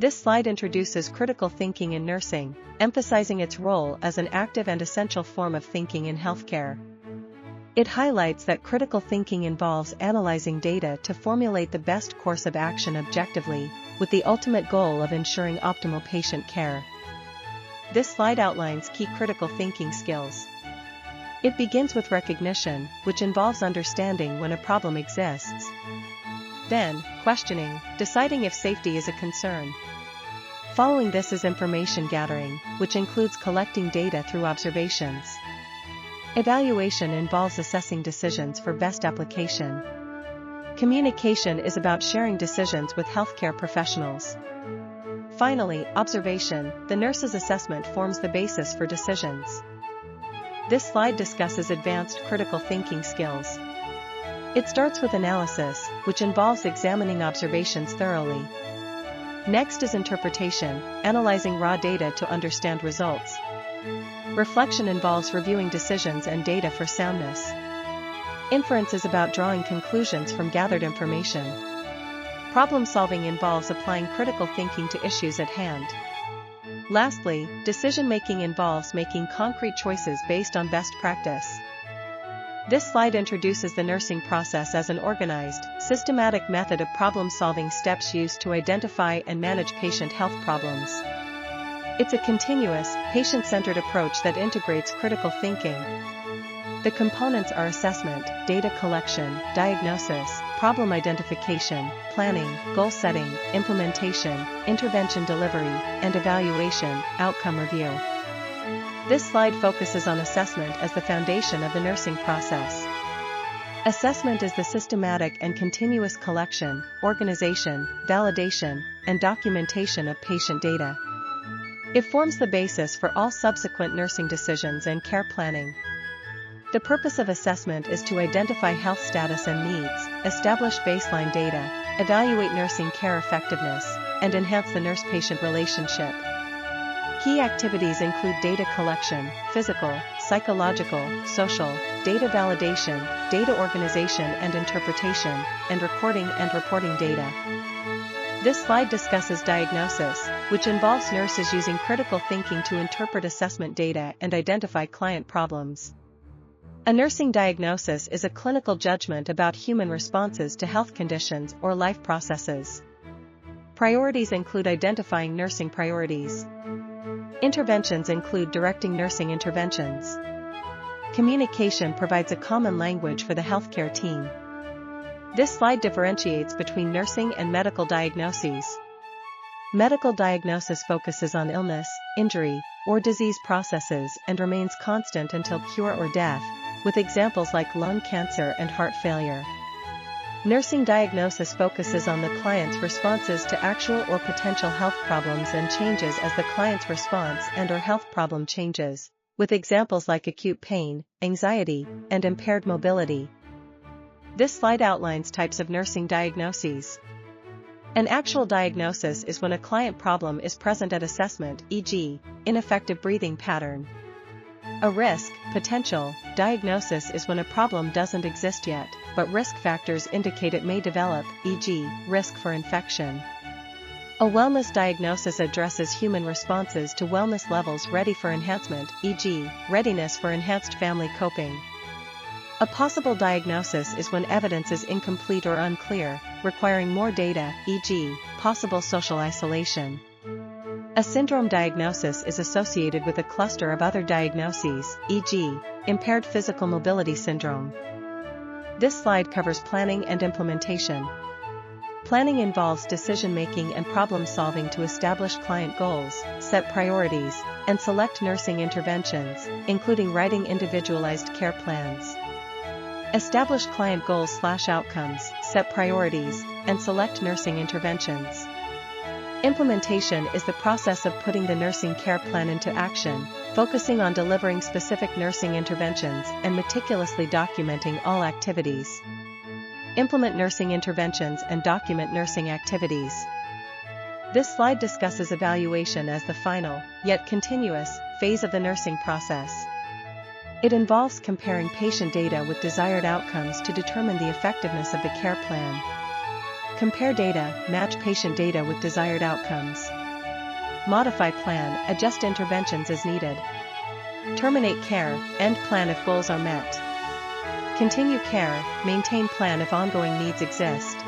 This slide introduces critical thinking in nursing, emphasizing its role as an active and essential form of thinking in healthcare. It highlights that critical thinking involves analyzing data to formulate the best course of action objectively, with the ultimate goal of ensuring optimal patient care. This slide outlines key critical thinking skills. It begins with recognition, which involves understanding when a problem exists. Then, questioning, deciding if safety is a concern. Following this is information gathering, which includes collecting data through observations. Evaluation involves assessing decisions for best application. Communication is about sharing decisions with healthcare professionals. Finally, observation, the nurse's assessment forms the basis for decisions. This slide discusses advanced critical thinking skills. It starts with analysis, which involves examining observations thoroughly. Next is interpretation, analyzing raw data to understand results. Reflection involves reviewing decisions and data for soundness. Inference is about drawing conclusions from gathered information. Problem-solving involves applying critical thinking to issues at hand. Lastly, decision-making involves making concrete choices based on best practice. This slide introduces the nursing process as an organized, systematic method of problem-solving steps used to identify and manage patient health problems. It's a continuous, patient-centered approach that integrates critical thinking. The components are assessment, data collection, diagnosis, problem identification, planning, goal setting, implementation, intervention delivery, and evaluation, outcome review. This slide focuses on assessment as the foundation of the nursing process. Assessment is the systematic and continuous collection, organization, validation, and documentation of patient data. It forms the basis for all subsequent nursing decisions and care planning. The purpose of assessment is to identify health status and needs, establish baseline data, evaluate nursing care effectiveness, and enhance the nurse-patient relationship. Key activities include data collection, physical, psychological, social, data validation, data organization and interpretation, and recording and reporting data. This slide discusses diagnosis, which involves nurses using critical thinking to interpret assessment data and identify client problems. A nursing diagnosis is a clinical judgment about human responses to health conditions or life processes. Priorities include identifying nursing priorities. Interventions include directing nursing interventions. Communication provides a common language for the healthcare team. This slide differentiates between nursing and medical diagnoses. Medical diagnosis focuses on illness, injury, or disease processes and remains constant until cure or death, with examples like lung cancer and heart failure. Nursing diagnosis focuses on the client's responses to actual or potential health problems and changes as the client's response and/or health problem changes, with examples like acute pain, anxiety, and impaired mobility. This slide outlines types of nursing diagnoses. An actual diagnosis is when a client problem is present at assessment, e.g., ineffective breathing pattern. A risk, potential, diagnosis is when a problem doesn't exist yet, but risk factors indicate it may develop, e.g., risk for infection. A wellness diagnosis addresses human responses to wellness levels ready for enhancement, e.g., readiness for enhanced family coping. A possible diagnosis is when evidence is incomplete or unclear, requiring more data, e.g., possible social isolation. A syndrome diagnosis is associated with a cluster of other diagnoses, e.g., impaired physical mobility syndrome. This slide covers planning and implementation. Planning involves decision-making and problem-solving to establish client goals, set priorities, and select nursing interventions, including writing individualized care plans. Establish client goals/outcomes, set priorities, and select nursing interventions. Implementation is the process of putting the nursing care plan into action, focusing on delivering specific nursing interventions and meticulously documenting all activities. Implement nursing interventions and document nursing activities. This slide discusses evaluation as the final, yet continuous, phase of the nursing process. It involves comparing patient data with desired outcomes to determine the effectiveness of the care plan. Compare data, match patient data with desired outcomes. Modify plan, adjust interventions as needed. Terminate care, end plan if goals are met. Continue care, maintain plan if ongoing needs exist.